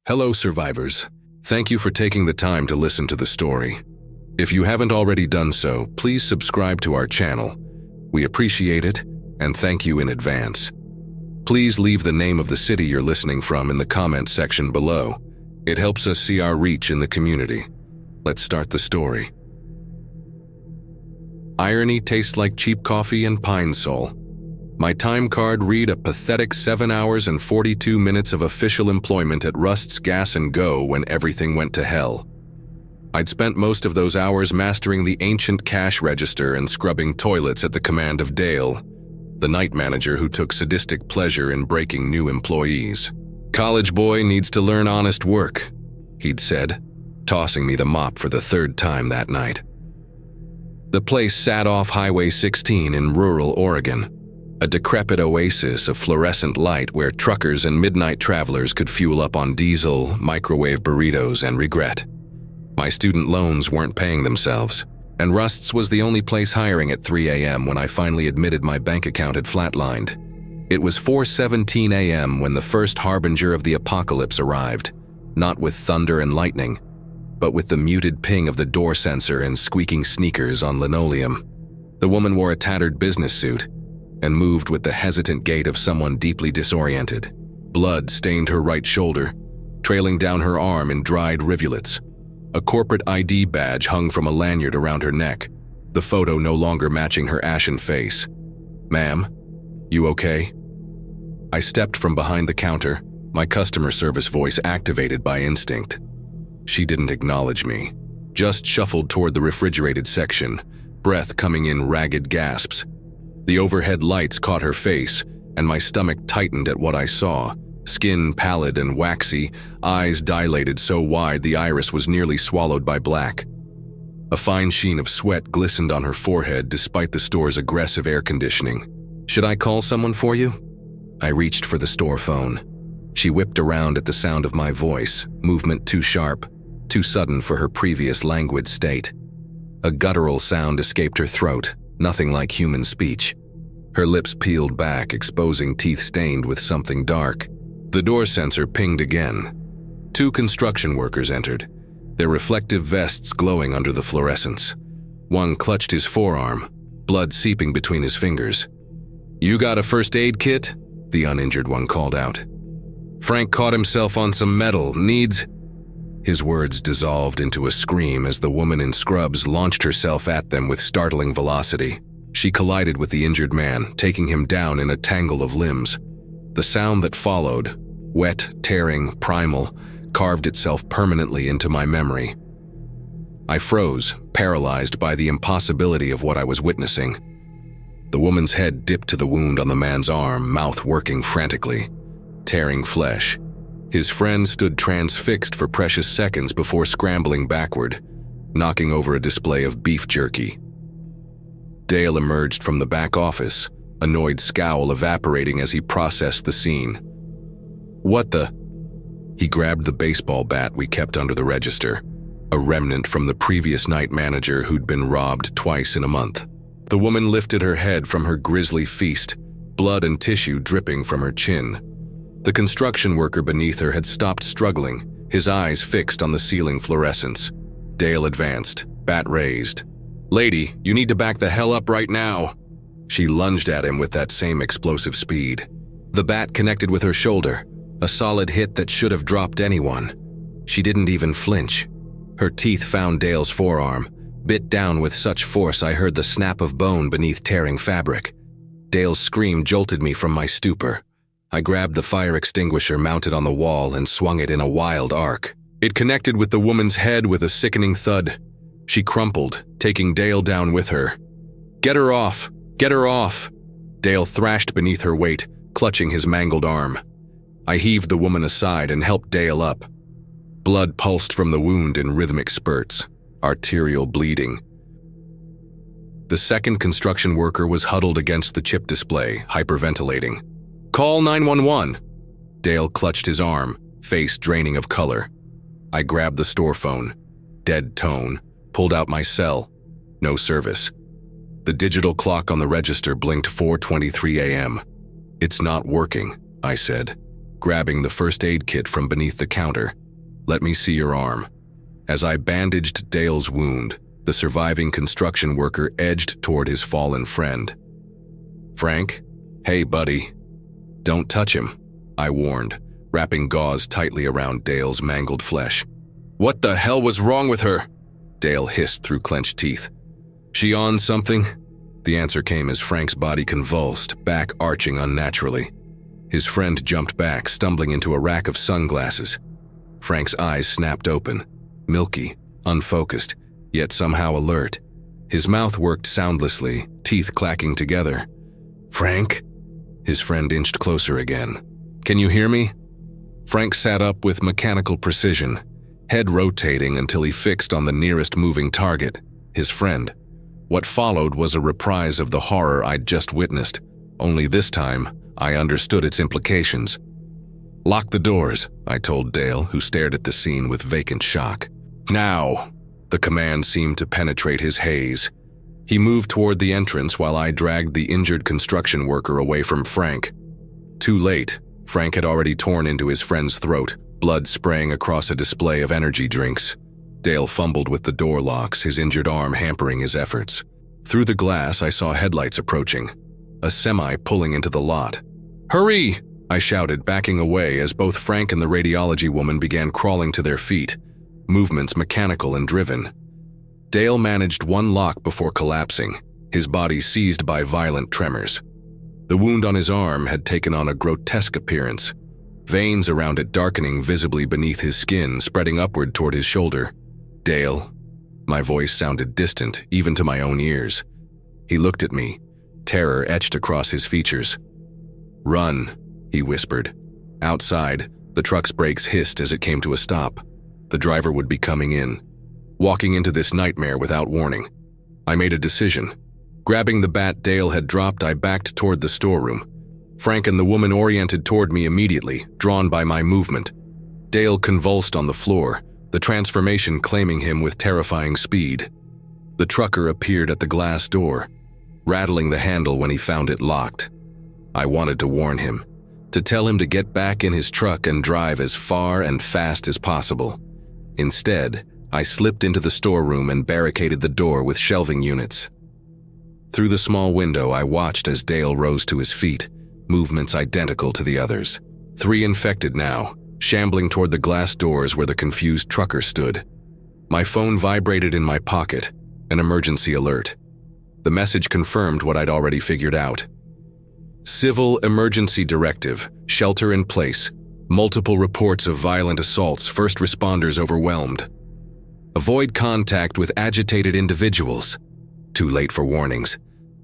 Hello, survivors. Thank you for taking the time to listen to the story. If you haven't already done so, please subscribe to our channel. We appreciate it, and thank you in advance. Please leave the name of the city you're listening from in the comment section below. It helps us see our reach in the community. Let's start the story. Irony tastes like cheap coffee and pine sol. My time card read a pathetic 7 hours and 42 minutes of official employment at Rust's Gas & Go when everything went to hell. I'd spent most of those hours mastering the ancient cash register and scrubbing toilets at the command of Dale, the night manager who took sadistic pleasure in breaking new employees. "College boy needs to learn honest work," he'd said, tossing me the mop for the third time that night. The place sat off Highway 16 in rural Oregon, a decrepit oasis of fluorescent light where truckers and midnight travelers could fuel up on diesel, microwave burritos, and regret. My student loans weren't paying themselves, and Rust's was the only place hiring at 3 a.m. when I finally admitted my bank account had flatlined. It was 4:17 a.m. when the first harbinger of the apocalypse arrived, not with thunder and lightning, but with the muted ping of the door sensor and squeaking sneakers on linoleum. The woman wore a tattered business suit and moved with the hesitant gait of someone deeply disoriented. Blood stained her right shoulder, trailing down her arm in dried rivulets. A corporate ID badge hung from a lanyard around her neck, the photo no longer matching her ashen face. "Ma'am, you okay?" I stepped from behind the counter, my customer service voice activated by instinct. She didn't acknowledge me, just shuffled toward the refrigerated section, breath coming in ragged gasps. The overhead lights caught her face, and my stomach tightened at what I saw. Skin pallid and waxy, eyes dilated so wide the iris was nearly swallowed by black. A fine sheen of sweat glistened on her forehead despite the store's aggressive air conditioning. "Should I call someone for you?" I reached for the store phone. She whipped around at the sound of my voice, movement too sharp, too sudden for her previous languid state. A guttural sound escaped her throat, nothing like human speech. Her lips peeled back, exposing teeth stained with something dark. The door sensor pinged again. 2 construction workers entered, their reflective vests glowing under the fluorescence. One clutched his forearm, blood seeping between his fingers. "You got a first aid kit?" the uninjured one called out. "Frank caught himself on some metal, needs—" His words dissolved into a scream as the woman in scrubs launched herself at them with startling velocity. She collided with the injured man, taking him down in a tangle of limbs. The sound that followed, wet, tearing, primal, carved itself permanently into my memory. I froze, paralyzed by the impossibility of what I was witnessing. The woman's head dipped to the wound on the man's arm, mouth working frantically, tearing flesh. His friend stood transfixed for precious seconds before scrambling backward, knocking over a display of beef jerky. Dale emerged from the back office, annoyed scowl evaporating as he processed the scene. "What the—" He grabbed the baseball bat we kept under the register, a remnant from the previous night manager who'd been robbed twice in a month. The woman lifted her head from her grisly feast, blood and tissue dripping from her chin. The construction worker beneath her had stopped struggling, his eyes fixed on the ceiling fluorescence. Dale advanced, bat raised. "Lady, you need to back the hell up right now." She lunged at him with that same explosive speed. The bat connected with her shoulder, a solid hit that should have dropped anyone. She didn't even flinch. Her teeth found Dale's forearm, bit down with such force I heard the snap of bone beneath tearing fabric. Dale's scream jolted me from my stupor. I grabbed the fire extinguisher mounted on the wall and swung it in a wild arc. It connected with the woman's head with a sickening thud. She crumpled, taking Dale down with her. "Get her off! Get her off!" Dale thrashed beneath her weight, clutching his mangled arm. I heaved the woman aside and helped Dale up. Blood pulsed from the wound in rhythmic spurts, arterial bleeding. The second construction worker was huddled against the chip display, hyperventilating. "Call 911!" Dale clutched his arm, face draining of color. I grabbed the store phone. Dead tone. Pulled out my cell. No service. The digital clock on the register blinked 4:23 a.m. "It's not working," I said. grabbing the first aid kit from beneath the counter. "Let me see your arm." As I bandaged Dale's wound, the surviving construction worker edged toward his fallen friend. "Frank? Hey, buddy." "Don't touch him," I warned, wrapping gauze tightly around Dale's mangled flesh. "What the hell was wrong with her?" Dale hissed through clenched teeth. "She on something?" The answer came as Frank's body convulsed, back arching unnaturally. His friend jumped back, stumbling into a rack of sunglasses. Frank's eyes snapped open, milky, unfocused, yet somehow alert. His mouth worked soundlessly, teeth clacking together. "Frank?" His friend inched closer again. "Can you hear me?" Frank sat up with mechanical precision, head rotating until he fixed on the nearest moving target, his friend. What followed was a reprise of the horror I'd just witnessed, only this time I understood its implications. "Lock the doors," I told Dale, who stared at the scene with vacant shock. "Now!" The command seemed to penetrate his haze. He moved toward the entrance while I dragged the injured construction worker away from Frank. Too late. Frank had already torn into his friend's throat, blood spraying across a display of energy drinks. Dale fumbled with the door locks, his injured arm hampering his efforts. Through the glass, I saw headlights approaching, a semi pulling into the lot. "Hurry!" I shouted, backing away as both Frank and the radiology woman began crawling to their feet, movements mechanical and driven. Dale managed one lock before collapsing, his body seized by violent tremors. The wound on his arm had taken on a grotesque appearance, veins around it darkening visibly beneath his skin, spreading upward toward his shoulder. "Dale?" My voice sounded distant, even to my own ears. He looked at me, terror etched across his features. "Run," he whispered. Outside, the truck's brakes hissed as it came to a stop. The driver would be coming in. Walking into this nightmare without warning. I made a decision. Grabbing the bat Dale had dropped, I backed toward the storeroom. Frank and the woman oriented toward me immediately, drawn by my movement. Dale convulsed on the floor, the transformation claiming him with terrifying speed. The trucker appeared at the glass door, rattling the handle when he found it locked. I wanted to warn him, to tell him to get back in his truck and drive as far and fast as possible. Instead, I slipped into the storeroom and barricaded the door with shelving units. Through the small window, I watched as Dale rose to his feet, movements identical to the others. 3 infected now, shambling toward the glass doors where the confused trucker stood. My phone vibrated in my pocket, an emergency alert. The message confirmed what I'd already figured out. Civil Emergency Directive, shelter in place, multiple reports of violent assaults, first responders overwhelmed. Avoid contact with agitated individuals. Too late for warnings.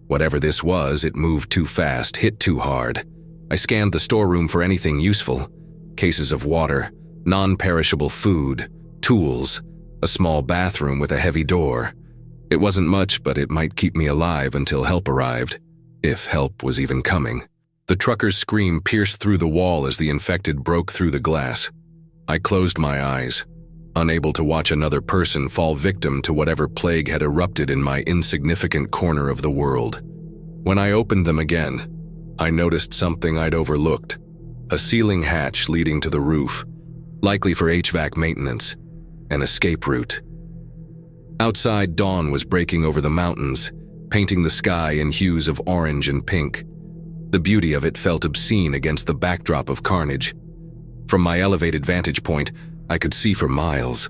Whatever this was, it moved too fast, hit too hard. I scanned the storeroom for anything useful. Cases of water, non-perishable food, tools, a small bathroom with a heavy door. It wasn't much, but it might keep me alive until help arrived, if help was even coming. The trucker's scream pierced through the wall as the infected broke through the glass. I closed my eyes, unable to watch another person fall victim to whatever plague had erupted in my insignificant corner of the world. When I opened them again, I noticed something I'd overlooked. A ceiling hatch leading to the roof, likely for HVAC maintenance, an escape route. Outside, dawn was breaking over the mountains, painting the sky in hues of orange and pink. The beauty of it felt obscene against the backdrop of carnage. From my elevated vantage point, I could see for miles.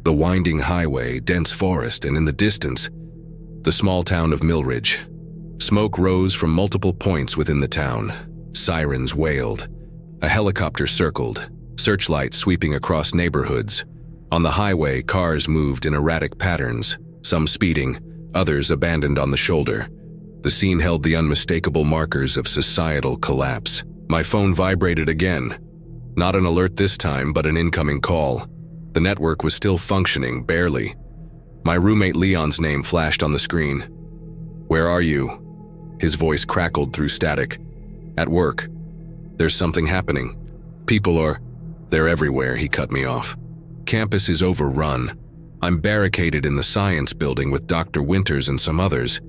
The winding highway, dense forest, and in the distance, the small town of Millridge. Smoke rose from multiple points within the town. Sirens wailed. A helicopter circled, searchlights sweeping across neighborhoods. On the highway, cars moved in erratic patterns, some speeding, others abandoned on the shoulder. The scene held the unmistakable markers of societal collapse. My phone vibrated again. Not an alert this time, but an incoming call. The network was still functioning, barely. My roommate Leon's name flashed on the screen. "Where are you?" His voice crackled through static. "At work. There's something happening. They're everywhere," he cut me off. "Campus is overrun. I'm barricaded in the science building with Dr. Winters and some others.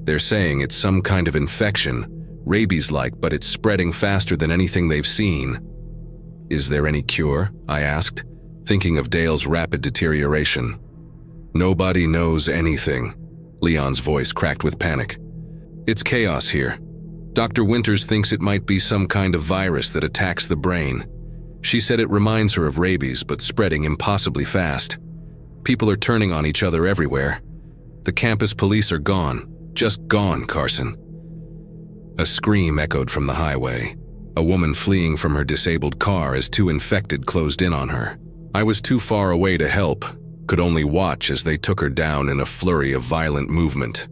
They're saying it's some kind of infection, rabies-like, but it's spreading faster than anything they've seen." Is there any cure? I asked, thinking of Dale's rapid deterioration. Nobody knows anything. Leon's voice cracked with panic. It's chaos here. Dr. Winters thinks it might be some kind of virus that attacks the brain. She said it reminds her of rabies, but spreading impossibly fast. People are turning on each other everywhere. The campus police are gone. Just gone, Carson. A scream echoed from the highway. A woman fleeing from her disabled car as two infected closed in on her. I was too far away to help, could only watch as they took her down in a flurry of violent movement.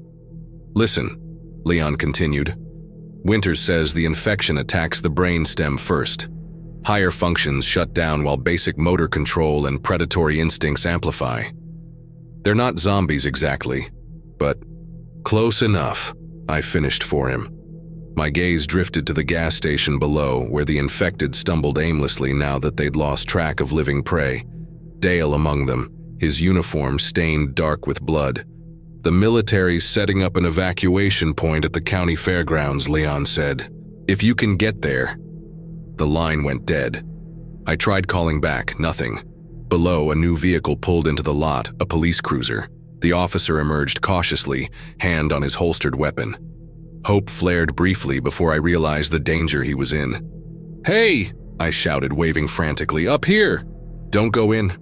Listen, Leon continued. Winters says the infection attacks the brainstem first. Higher functions shut down while basic motor control and predatory instincts amplify. They're not zombies exactly, but close enough, I finished for him. My gaze drifted to the gas station below, where the infected stumbled aimlessly now that they'd lost track of living prey. Dale among them, his uniform stained dark with blood. The military's setting up an evacuation point at the county fairgrounds, Leon said. If you can get there. The line went dead. I tried calling back, nothing. Below, a new vehicle pulled into the lot, a police cruiser. The officer emerged cautiously, hand on his holstered weapon. Hope flared briefly before I realized the danger he was in. Hey! I shouted, waving frantically. Up here! Don't go in.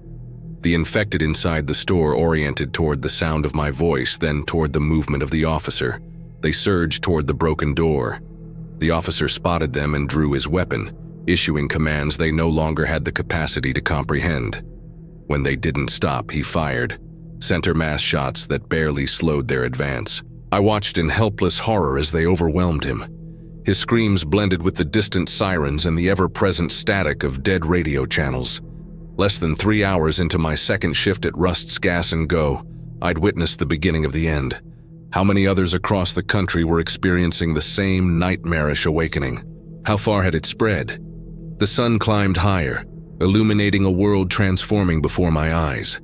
The infected inside the store oriented toward the sound of my voice, then toward the movement of the officer. They surged toward the broken door. The officer spotted them and drew his weapon, issuing commands they no longer had the capacity to comprehend. When they didn't stop, he fired, center mass shots that barely slowed their advance. I watched in helpless horror as they overwhelmed him. His screams blended with the distant sirens and the ever-present static of dead radio channels. Less than 3 hours into my second shift at Rust's Gas and Go, I'd witnessed the beginning of the end. How many others across the country were experiencing the same nightmarish awakening? How far had it spread? The sun climbed higher, illuminating a world transforming before my eyes.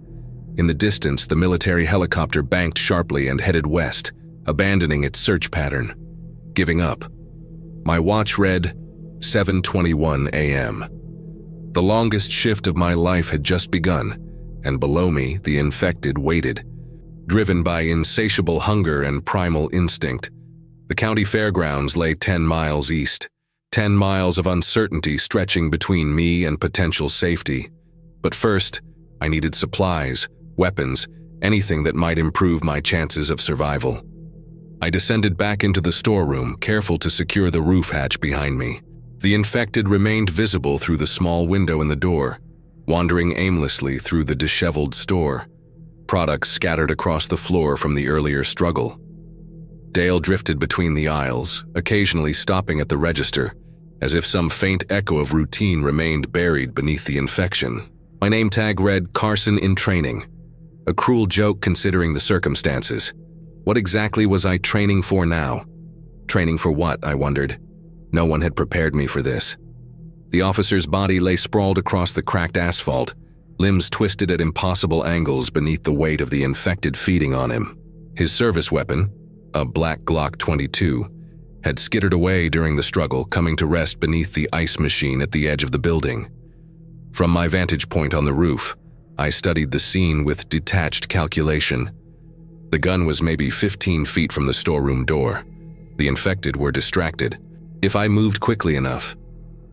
In the distance, the military helicopter banked sharply and headed west, abandoning its search pattern. Giving up. My watch read 7:21 a.m. The longest shift of my life had just begun, and below me, the infected waited. Driven by insatiable hunger and primal instinct, the county fairgrounds lay 10 miles east, 10 miles of uncertainty stretching between me and potential safety. But first, I needed supplies, weapons, anything that might improve my chances of survival. I descended back into the storeroom, careful to secure the roof hatch behind me. The infected remained visible through the small window in the door, wandering aimlessly through the disheveled store, products scattered across the floor from the earlier struggle. Dale drifted between the aisles, occasionally stopping at the register, as if some faint echo of routine remained buried beneath the infection. My name tag read Carson in training. A cruel joke considering the circumstances. What exactly was I training for now? Training for what, I wondered. No one had prepared me for this. The officer's body lay sprawled across the cracked asphalt, limbs twisted at impossible angles beneath the weight of the infected feeding on him. His service weapon, a black Glock 22, had skittered away during the struggle, coming to rest beneath the ice machine at the edge of the building. From my vantage point on the roof, I studied the scene with detached calculation. The gun was maybe 15 feet from the storeroom door. The infected were distracted. If I moved quickly enough,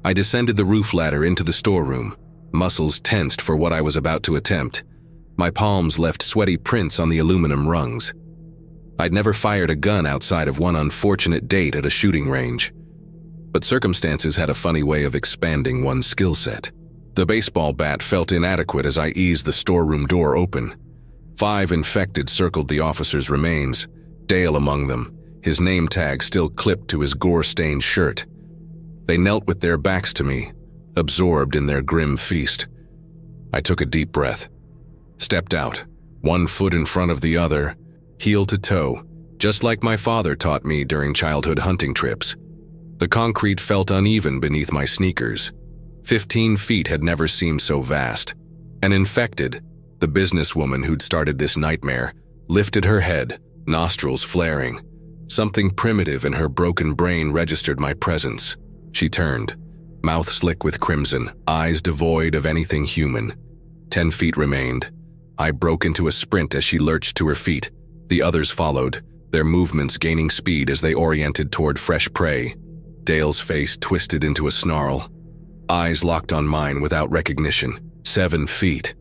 I descended the roof ladder into the storeroom, muscles tensed for what I was about to attempt. My palms left sweaty prints on the aluminum rungs. I'd never fired a gun outside of one unfortunate date at a shooting range. But circumstances had a funny way of expanding one's skill set. The baseball bat felt inadequate as I eased the storeroom door open. 5 infected circled the officer's remains, Dale among them, his name tag still clipped to his gore-stained shirt. They knelt with their backs to me, absorbed in their grim feast. I took a deep breath, stepped out, one foot in front of the other, heel to toe, just like my father taught me during childhood hunting trips. The concrete felt uneven beneath my sneakers. 15 feet had never seemed so vast. An infected, the businesswoman who'd started this nightmare, lifted her head, nostrils flaring. Something primitive in her broken brain registered my presence. She turned, mouth slick with crimson, eyes devoid of anything human. 10 feet remained. I broke into a sprint as she lurched to her feet. The others followed, their movements gaining speed as they oriented toward fresh prey. Dale's face twisted into a snarl. Eyes locked on mine without recognition. 7 feet.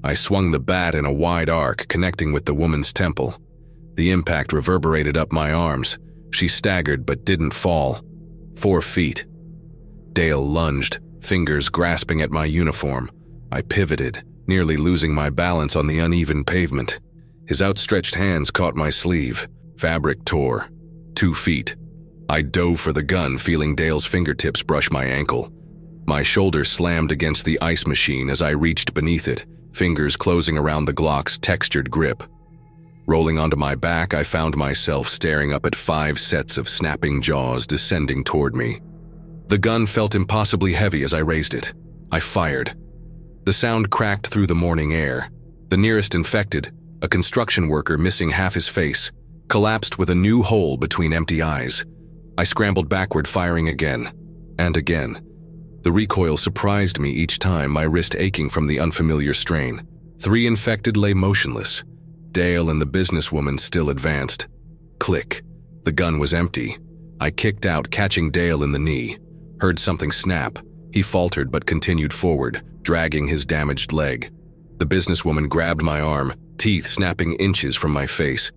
I swung the bat in a wide arc, connecting with the woman's temple. The impact reverberated up my arms. She staggered but didn't fall. 4 feet. Dale lunged, fingers grasping at my uniform. I pivoted, nearly losing my balance on the uneven pavement. His outstretched hands caught my sleeve. Fabric tore. 2 feet. I dove for the gun, feeling Dale's fingertips brush my ankle. My shoulder slammed against the ice machine as I reached beneath it, fingers closing around the Glock's textured grip. Rolling onto my back, I found myself staring up at 5 sets of snapping jaws descending toward me. The gun felt impossibly heavy as I raised it. I fired. The sound cracked through the morning air. The nearest infected, a construction worker missing half his face, collapsed with a new hole between empty eyes. I scrambled backward, firing again and again. The recoil surprised me each time, my wrist aching from the unfamiliar strain. 3 infected lay motionless. Dale and the businesswoman still advanced. Click. The gun was empty. I kicked out, catching Dale in the knee. Heard something snap. He faltered but continued forward, dragging his damaged leg. The businesswoman grabbed my arm, teeth snapping inches from my face.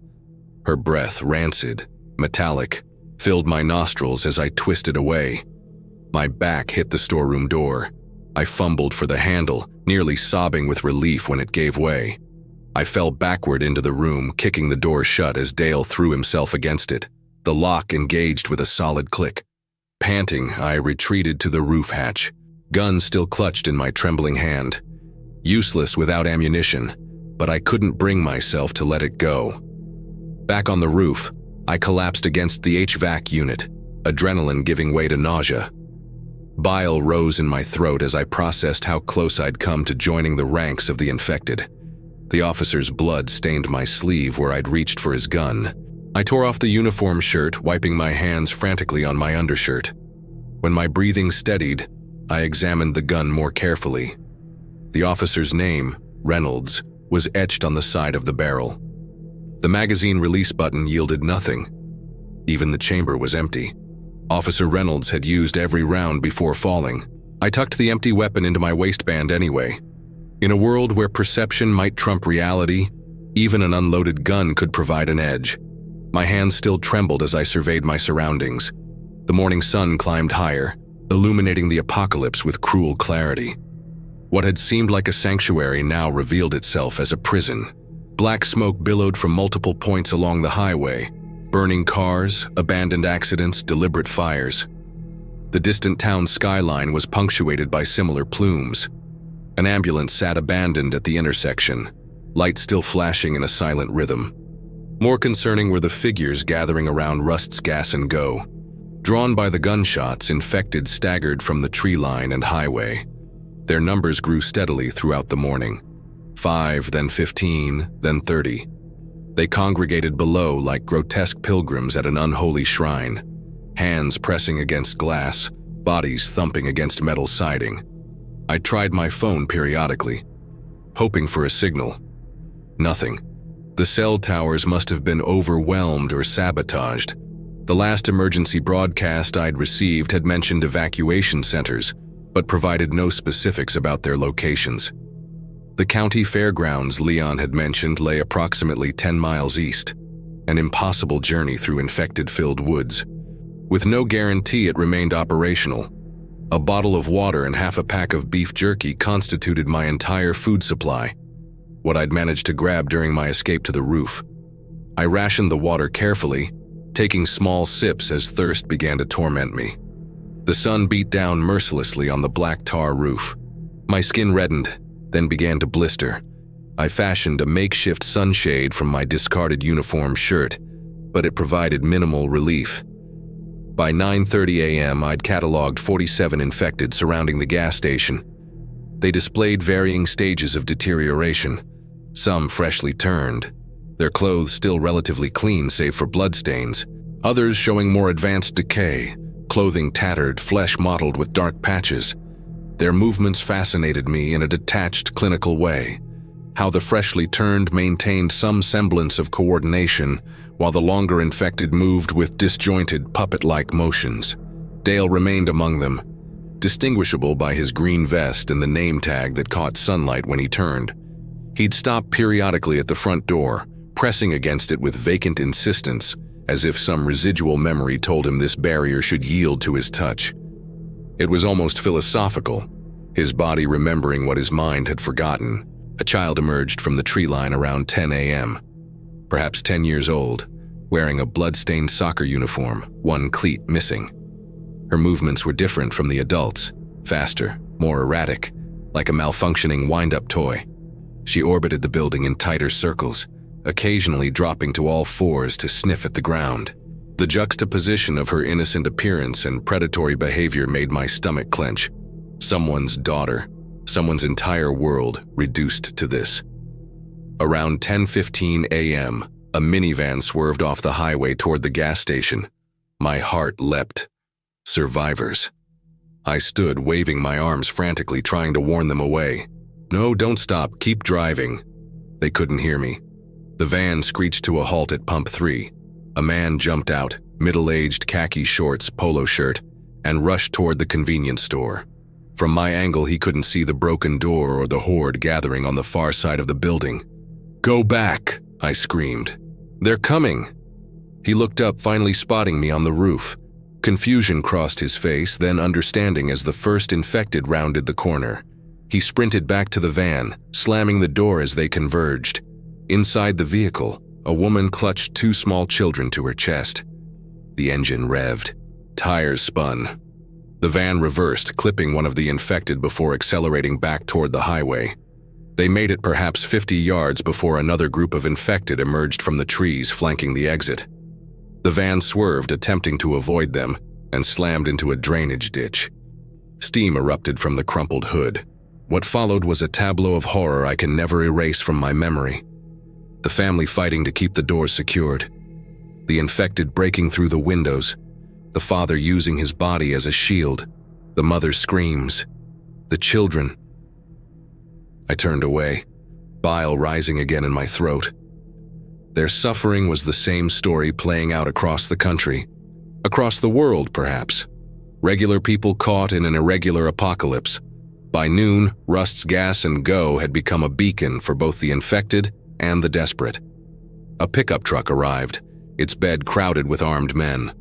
Her breath, rancid, metallic, filled my nostrils as I twisted away. My back hit the storeroom door. I fumbled for the handle, nearly sobbing with relief when it gave way. I fell backward into the room, kicking the door shut as Dale threw himself against it. The lock engaged with a solid click. Panting, I retreated to the roof hatch, gun still clutched in my trembling hand. Useless without ammunition, but I couldn't bring myself to let it go. Back on the roof, I collapsed against the HVAC unit, adrenaline giving way to nausea. Bile rose in my throat as I processed how close I'd come to joining the ranks of the infected. The officer's blood stained my sleeve where I'd reached for his gun. I tore off the uniform shirt, wiping my hands frantically on my undershirt. When my breathing steadied, I examined the gun more carefully. The officer's name, Reynolds, was etched on the side of the barrel. The magazine release button yielded nothing. Even the chamber was empty. Officer Reynolds had used every round before falling. I tucked the empty weapon into my waistband anyway. In a world where perception might trump reality, even an unloaded gun could provide an edge. My hands still trembled as I surveyed my surroundings. The morning sun climbed higher, illuminating the apocalypse with cruel clarity. What had seemed like a sanctuary now revealed itself as a prison. Black smoke billowed from multiple points along the highway, burning cars, abandoned accidents, deliberate fires. The distant town skyline was punctuated by similar plumes. An ambulance sat abandoned at the intersection, lights still flashing in a silent rhythm. More concerning were the figures gathering around Rust's Gas and Go. Drawn by the gunshots, infected staggered from the tree line and highway. Their numbers grew steadily throughout the morning. 5, then 15, then 30. They congregated below like grotesque pilgrims at an unholy shrine, hands pressing against glass, bodies thumping against metal siding. I tried my phone periodically, hoping for a signal. Nothing. The cell towers must have been overwhelmed or sabotaged. The last emergency broadcast I'd received had mentioned evacuation centers, but provided no specifics about their locations. The county fairgrounds Leon had mentioned lay approximately 10 miles east, an impossible journey through infected-filled woods. With no guarantee it remained operational, a bottle of water and half a pack of beef jerky constituted my entire food supply, what I'd managed to grab during my escape to the roof. I rationed the water carefully, taking small sips as thirst began to torment me. The sun beat down mercilessly on the black tar roof. My skin reddened, then began to blister. I fashioned a makeshift sunshade from my discarded uniform shirt, but it provided minimal relief. By 9:30 a.m., I'd cataloged 47 infected surrounding the gas station. They displayed varying stages of deterioration, some freshly turned, their clothes still relatively clean save for bloodstains, others showing more advanced decay, clothing tattered, flesh mottled with dark patches. Their movements fascinated me in a detached, clinical way. How the freshly turned maintained some semblance of coordination, while the longer infected moved with disjointed, puppet-like motions. Dale remained among them, distinguishable by his green vest and the name tag that caught sunlight when he turned. He'd stop periodically at the front door, pressing against it with vacant insistence, as if some residual memory told him this barrier should yield to his touch. It was almost philosophical, his body remembering what his mind had forgotten. A child emerged from the tree line around 10 a.m., perhaps 10 years old, wearing a blood-stained soccer uniform, one cleat missing. Her movements were different from the adults, faster, more erratic, like a malfunctioning wind-up toy. She orbited the building in tighter circles, occasionally dropping to all fours to sniff at the ground. The juxtaposition of her innocent appearance and predatory behavior made my stomach clench. Someone's daughter, someone's entire world reduced to this. Around 10:15 a.m., a minivan swerved off the highway toward the gas station. My heart leapt. Survivors. I stood, waving my arms frantically, trying to warn them away. "No, don't stop, keep driving." They couldn't hear me. The van screeched to a halt at Pump 3. A man jumped out, middle-aged, khaki shorts, polo shirt, and rushed toward the convenience store. From my angle, he couldn't see the broken door or the horde gathering on the far side of the building. "Go back," I screamed. "They're coming." He looked up, finally spotting me on the roof. Confusion crossed his face, then understanding as the first infected rounded the corner. He sprinted back to the van, slamming the door as they converged. Inside the vehicle, a woman clutched two small children to her chest. The engine revved. Tires spun. The van reversed, clipping one of the infected before accelerating back toward the highway. They made it perhaps 50 yards before another group of infected emerged from the trees flanking the exit. The van swerved, attempting to avoid them, and slammed into a drainage ditch. Steam erupted from the crumpled hood. What followed was a tableau of horror I can never erase from my memory. The family fighting to keep the doors secured. The infected breaking through the windows. The father using his body as a shield. The mother's screams. The children. I turned away, bile rising again in my throat. Their suffering was the same story playing out across the country. Across the world, perhaps. Regular people caught in an irregular apocalypse. By noon, Rust's Gas and Go had become a beacon for both the infected and the desperate. A pickup truck arrived, its bed crowded with armed men.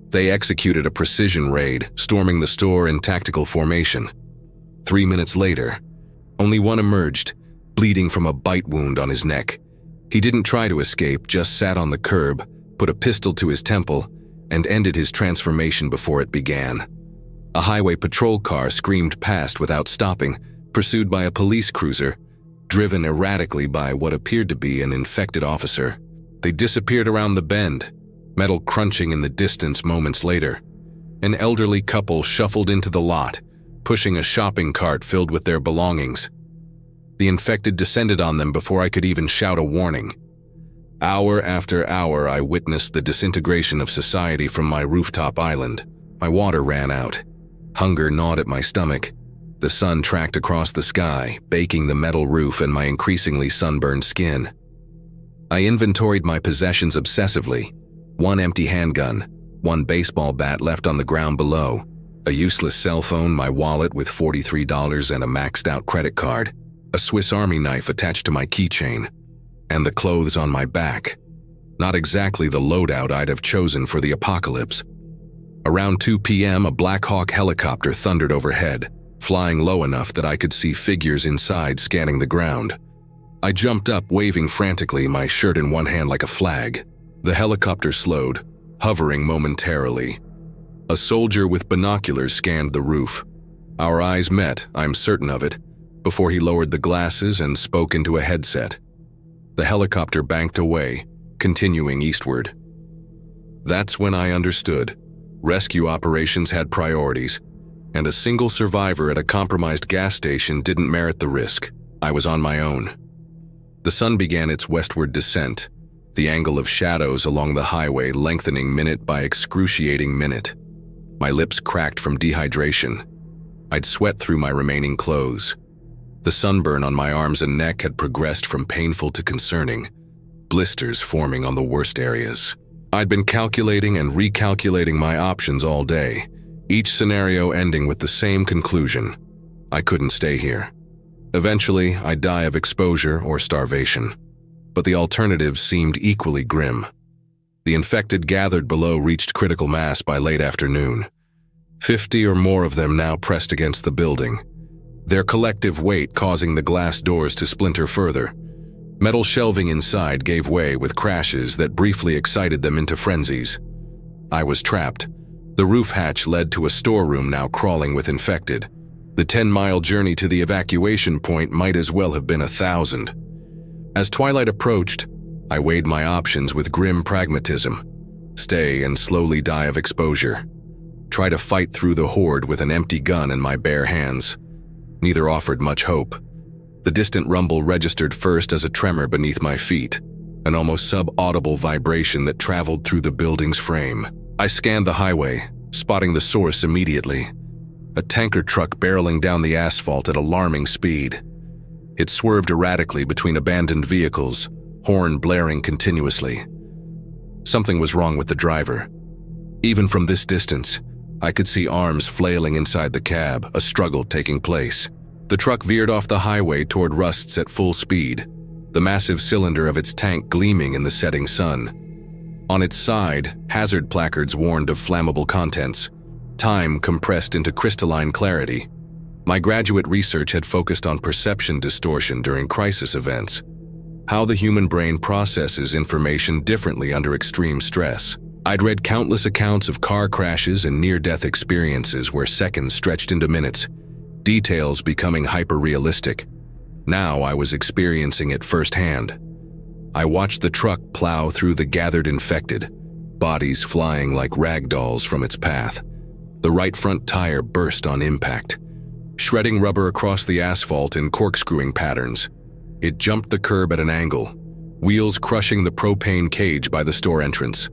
They executed a precision raid, storming the store in tactical formation. 3 minutes later, only one emerged, bleeding from a bite wound on his neck. He didn't try to escape, just sat on the curb, put a pistol to his temple, and ended his transformation before it began. A highway patrol car screamed past without stopping, pursued by a police cruiser, driven erratically by what appeared to be an infected officer. They disappeared around the bend, metal crunching in the distance moments later. An elderly couple shuffled into the lot, pushing a shopping cart filled with their belongings. The infected descended on them before I could even shout a warning. Hour after hour, I witnessed the disintegration of society from my rooftop island. My water ran out. Hunger gnawed at my stomach. The sun tracked across the sky, baking the metal roof and my increasingly sunburned skin. I inventoried my possessions obsessively. One empty handgun, one baseball bat left on the ground below, a useless cell phone, my wallet with $43 and a maxed-out credit card, a Swiss Army knife attached to my keychain, and the clothes on my back. Not exactly the loadout I'd have chosen for the apocalypse. Around 2 p.m., a Black Hawk helicopter thundered overhead, flying low enough that I could see figures inside scanning the ground. I jumped up, waving frantically, my shirt in one hand like a flag. The helicopter slowed, hovering momentarily. A soldier with binoculars scanned the roof. Our eyes met, I'm certain of it, before he lowered the glasses and spoke into a headset. The helicopter banked away, continuing eastward. That's when I understood. Rescue operations had priorities, and a single survivor at a compromised gas station didn't merit the risk. I was on my own. The sun began its westward descent, the angle of shadows along the highway lengthening minute by excruciating minute. My lips cracked from dehydration. I'd sweat through my remaining clothes. The sunburn on my arms and neck had progressed from painful to concerning, blisters forming on the worst areas. I'd been calculating and recalculating my options all day, each scenario ending with the same conclusion. I couldn't stay here. Eventually, I'd die of exposure or starvation. But the alternatives seemed equally grim. The infected gathered below reached critical mass by late afternoon. 50 or more of them now pressed against the building, their collective weight causing the glass doors to splinter further. Metal shelving inside gave way with crashes that briefly excited them into frenzies. I was trapped. The roof hatch led to a storeroom now crawling with infected. The 10-mile journey to the evacuation point might as well have been 1,000. As twilight approached, I weighed my options with grim pragmatism. Stay and slowly die of exposure. Try to fight through the horde with an empty gun in my bare hands. Neither offered much hope. The distant rumble registered first as a tremor beneath my feet, an almost sub-audible vibration that traveled through the building's frame. I scanned the highway, spotting the source immediately. A tanker truck barreling down the asphalt at alarming speed. It swerved erratically between abandoned vehicles, horn blaring continuously. Something was wrong with the driver. Even from this distance, I could see arms flailing inside the cab, a struggle taking place. The truck veered off the highway toward Rust's at full speed, the massive cylinder of its tank gleaming in the setting sun. On its side, hazard placards warned of flammable contents, time compressed into crystalline clarity. My graduate research had focused on perception distortion during crisis events, how the human brain processes information differently under extreme stress. I'd read countless accounts of car crashes and near-death experiences where seconds stretched into minutes, details becoming hyper-realistic. Now I was experiencing it firsthand. I watched the truck plow through the gathered infected, bodies flying like rag dolls from its path. The right front tire burst on impact, shredding rubber across the asphalt in corkscrewing patterns. It jumped the curb at an angle, wheels crushing the propane cage by the store entrance.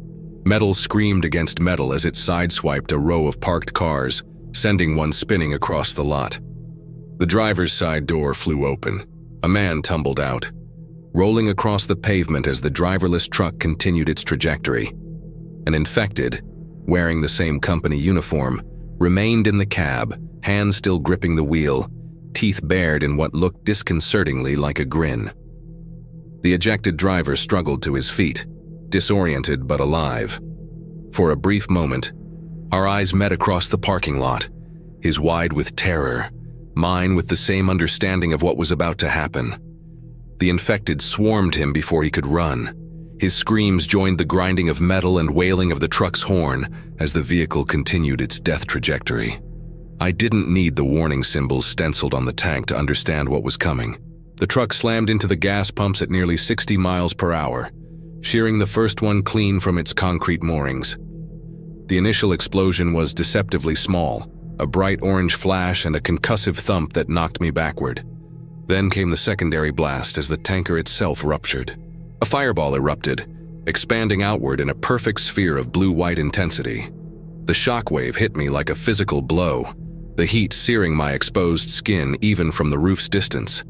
Metal screamed against metal as it sideswiped a row of parked cars, sending one spinning across the lot. The driver's side door flew open. A man tumbled out, rolling across the pavement as the driverless truck continued its trajectory. An infected, wearing the same company uniform, remained in the cab, hands still gripping the wheel, teeth bared in what looked disconcertingly like a grin. The ejected driver struggled to his feet, disoriented but alive. For a brief moment, our eyes met across the parking lot, his wide with terror, mine with the same understanding of what was about to happen. The infected swarmed him before he could run. His screams joined the grinding of metal and wailing of the truck's horn as the vehicle continued its death trajectory. I didn't need the warning symbols stenciled on the tank to understand what was coming. The truck slammed into the gas pumps at nearly 60 miles per hour, shearing the first one clean from its concrete moorings. The initial explosion was deceptively small, a bright orange flash and a concussive thump that knocked me backward. Then came the secondary blast as the tanker itself ruptured. A fireball erupted, expanding outward in a perfect sphere of blue-white intensity. The shockwave hit me like a physical blow, the heat searing my exposed skin even from the roof's distance.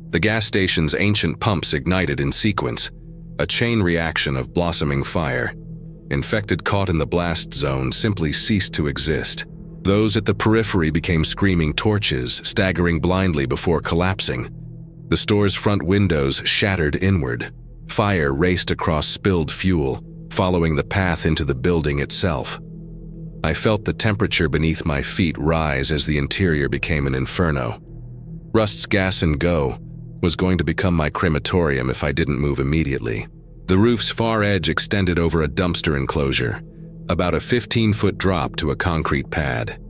The gas station's ancient pumps ignited in sequence, a chain reaction of blossoming fire. Infected caught in the blast zone simply ceased to exist. Those at the periphery became screaming torches, staggering blindly before collapsing. The store's front windows shattered inward. Fire raced across spilled fuel, following the path into the building itself. I felt the temperature beneath my feet rise as the interior became an inferno. Rust's Gas and Go was going to become my crematorium if I didn't move immediately. The roof's far edge extended over a dumpster enclosure, about a 15-foot drop to a concrete pad.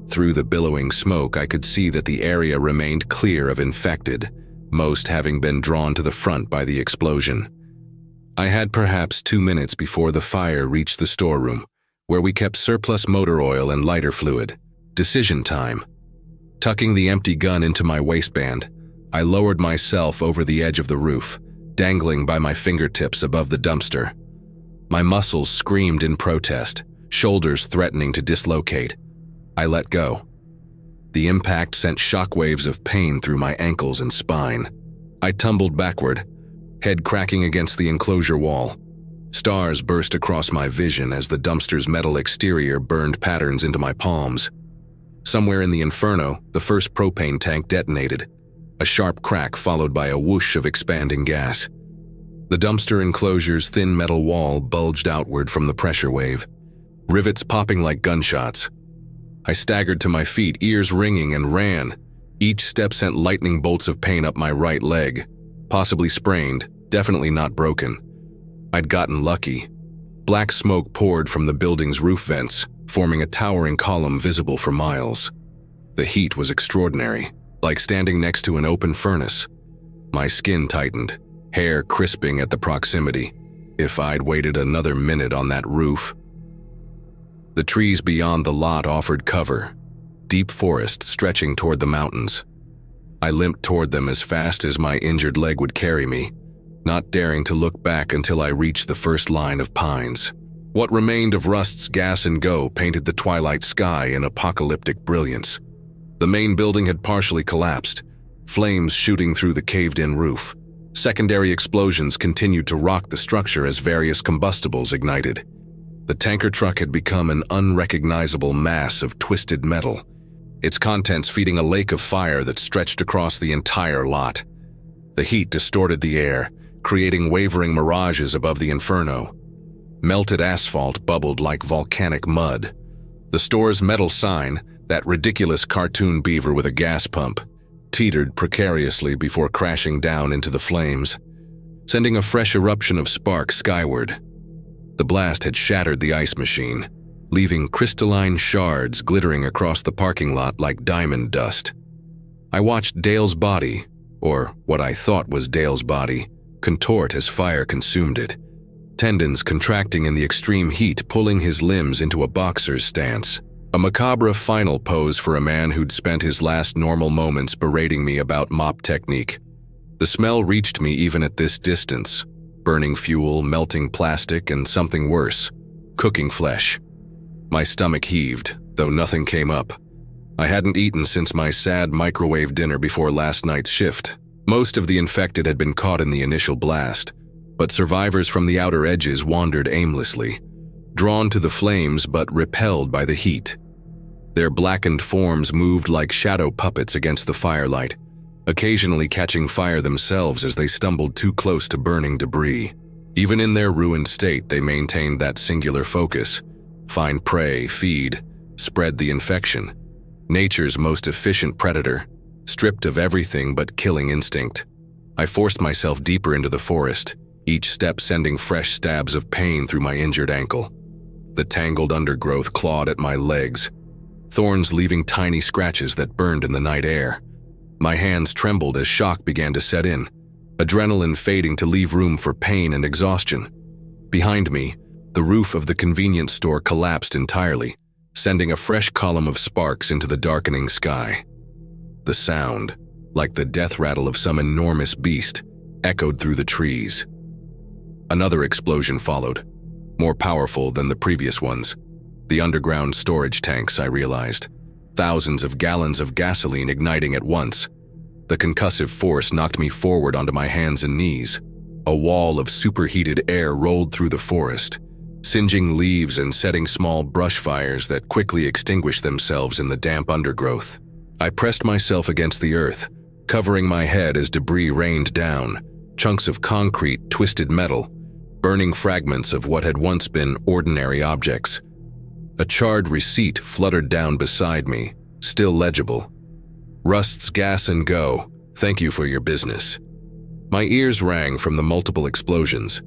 Through the billowing smoke, I could see that the area remained clear of infected, most having been drawn to the front by the explosion. I had perhaps 2 minutes before the fire reached the storeroom, where we kept surplus motor oil and lighter fluid. Decision time. Tucking the empty gun into my waistband, I lowered myself over the edge of the roof, dangling by my fingertips above the dumpster. My muscles screamed in protest, shoulders threatening to dislocate. I let go. The impact sent shockwaves of pain through my ankles and spine. I tumbled backward, head cracking against the enclosure wall. Stars burst across my vision as the dumpster's metal exterior burned patterns into my palms. Somewhere in the inferno, the first propane tank detonated, a sharp crack followed by a whoosh of expanding gas. The dumpster enclosure's thin metal wall bulged outward from the pressure wave, rivets popping like gunshots. I staggered to my feet, ears ringing, and ran. Each step sent lightning bolts of pain up my right leg, possibly sprained, definitely not broken. I'd gotten lucky. Black smoke poured from the building's roof vents, forming a towering column visible for miles. The heat was extraordinary, like standing next to an open furnace. My skin tightened, hair crisping at the proximity. If I'd waited another minute on that roof. The trees beyond the lot offered cover, deep forest stretching toward the mountains. I limped toward them as fast as my injured leg would carry me, not daring to look back until I reached the first line of pines. What remained of Rust's Gas and Go painted the twilight sky in apocalyptic brilliance. The main building had partially collapsed, flames shooting through the caved-in roof. Secondary explosions continued to rock the structure as various combustibles ignited. The tanker truck had become an unrecognizable mass of twisted metal, its contents feeding a lake of fire that stretched across the entire lot. The heat distorted the air, creating wavering mirages above the inferno. Melted asphalt bubbled like volcanic mud. The store's metal sign, that ridiculous cartoon beaver with a gas pump, teetered precariously before crashing down into the flames, sending a fresh eruption of sparks skyward. The blast had shattered the ice machine, leaving crystalline shards glittering across the parking lot like diamond dust. I watched Dale's body, or what I thought was Dale's body, contort as fire consumed it, tendons contracting in the extreme heat, pulling his limbs into a boxer's stance. A macabre final pose for a man who'd spent his last normal moments berating me about mop technique. The smell reached me even at this distance. Burning fuel, melting plastic, and something worse, cooking flesh. My stomach heaved, though nothing came up. I hadn't eaten since my sad microwave dinner before last night's shift. Most of the infected had been caught in the initial blast, but survivors from the outer edges wandered aimlessly, drawn to the flames but repelled by the heat. Their blackened forms moved like shadow puppets against the firelight, occasionally catching fire themselves as they stumbled too close to burning debris. Even in their ruined state, they maintained that singular focus: find prey, feed, spread the infection. Nature's most efficient predator, stripped of everything but killing instinct. I forced myself deeper into the forest, each step sending fresh stabs of pain through my injured ankle. The tangled undergrowth clawed at my legs, thorns leaving tiny scratches that burned in the night air. My hands trembled as shock began to set in, adrenaline fading to leave room for pain and exhaustion. Behind me, the roof of the convenience store collapsed entirely, sending a fresh column of sparks into the darkening sky. The sound, like the death rattle of some enormous beast, echoed through the trees. Another explosion followed, more powerful than the previous ones. The underground storage tanks, I realized. Thousands of gallons of gasoline igniting at once. The concussive force knocked me forward onto my hands and knees. A wall of superheated air rolled through the forest, singeing leaves and setting small brush fires that quickly extinguished themselves in the damp undergrowth. I pressed myself against the earth, covering my head as debris rained down, chunks of concrete, twisted metal, burning fragments of what had once been ordinary objects. A charred receipt fluttered down beside me, still legible. Rust's Gas and Go, thank you for your business. My ears rang from the multiple explosions,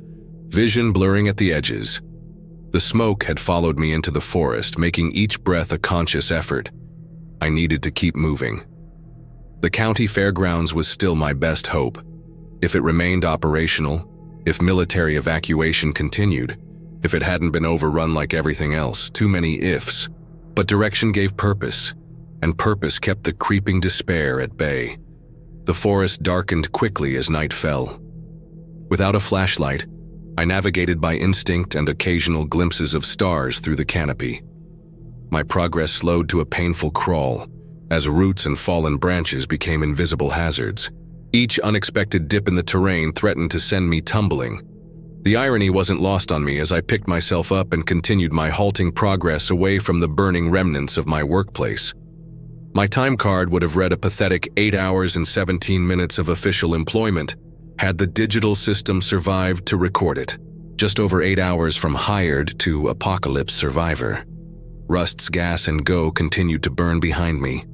vision blurring at the edges. The smoke had followed me into the forest, making each breath a conscious effort. I needed to keep moving. The county fairgrounds was still my best hope. If it remained operational, if military evacuation continued, if it hadn't been overrun like everything else, too many ifs. But direction gave purpose, and purpose kept the creeping despair at bay. The forest darkened quickly as night fell. Without a flashlight, I navigated by instinct and occasional glimpses of stars through the canopy. My progress slowed to a painful crawl, as roots and fallen branches became invisible hazards. Each unexpected dip in the terrain threatened to send me tumbling. The irony wasn't lost on me as I picked myself up and continued my halting progress away from the burning remnants of my workplace. My time card would have read a pathetic 8 hours and 17 minutes of official employment had the digital system survived to record it. Just over 8 hours from hired to apocalypse survivor. Rust's gas and go continued to burn behind me,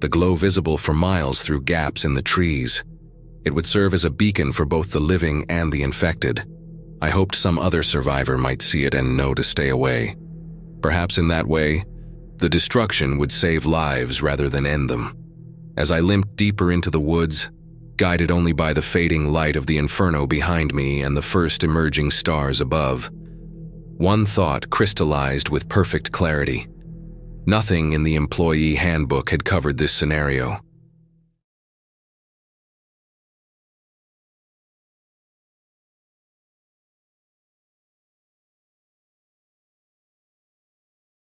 the glow visible for miles through gaps in the trees. It would serve as a beacon for both the living and the infected. I hoped some other survivor might see it and know to stay away. Perhaps in that way, the destruction would save lives rather than end them. As I limped deeper into the woods, guided only by the fading light of the inferno behind me and the first emerging stars above, one thought crystallized with perfect clarity. Nothing in the employee handbook had covered this scenario.